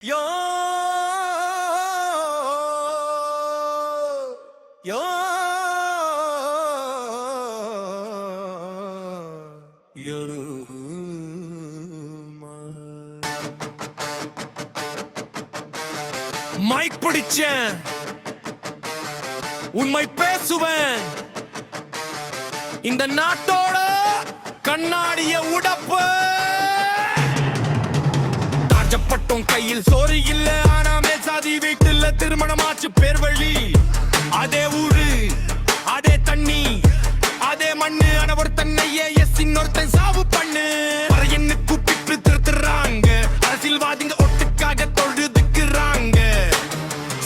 Yo, yo, yo. Mic பிடிச்சேன், உண்மை பேசுவேன். இந்த நாட்டோட கண்ணாடிய உடப்பு. தாஜப்பட்டோம் கையில் சோறு இல்ல, ஆனா மேல்சாதி வீட்டுல திருமணமாச்சு பேர் வழி. அதே ஊரு, அதே தண்ணி, அதே மண்ணு. ஆனா ஒரு தன்னையே எஸ் இன்னொருத்தன் சாவு பண்ணு. பறையன்னு கூப்பிட்டு திருத்துறாங்க, அரசியல்வாதிங்க ஒட்டுக்காக தொழுதுக்குறாங்க.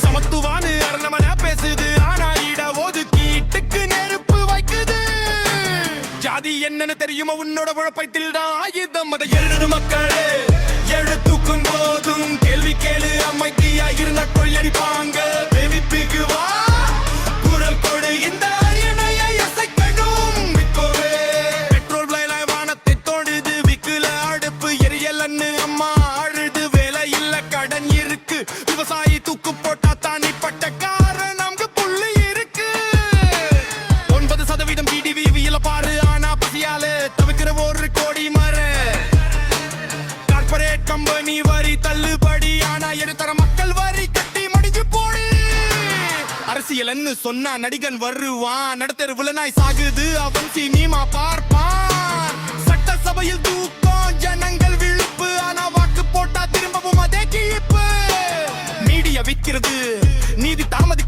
சமத்துவானு அரணமன பேசுது, ஆனா இட ஒதுக்கீட்டுக்கு நெருப்பு வைக்குது. ஜாதி என்னன்னு தெரியுமா உன்னோட உழைப்பத்தில் தான் ஆயுதம். அதை எழுது மக்களே, எழுத்துக்கும் போதும் கேள்வி கேளு. அமைதியா இருந்த கொள்ளடிப்பாங்க. வெவிப்பிக்கு வா, குரல் கொடு. இந்த அரியணையை அசைக்கணும் இப்போவே. பெட்ரோல் விலை வானத்தை தோடுது, விக்குல அடுப்பு எரியலன்னு அம்மா அழுது. வேலை இல்ல, கடன் இருக்கு, விவசாயி தூக்கு போட்டா தானிப்பட்ட காரணம் புள்ளி இருக்கு. 9% GDP பாரு, ஆனா பசியால தவிக்கிற 1 கோடி மர. கார்பரேட் கம்பெனி வரி தள்ளுபடி, ஆனா எடுத்தர மக்கள் வரி கட்டி மடிஞ்சு போடு. அரசியல்னு சொன்னா நடிகன் வருவான், நடத்தெருவுல நாய் சாகுது, அவன் சினிமா பார்ப்பான். சட்டசபையில் தூக்கம், ஜனங்கள் விழுப்பு, ஆனா வாக்கு போட்டா திரும்பவும் அதே கிழிப்பு. மீடியா விக்கிறது, நீதி தாமத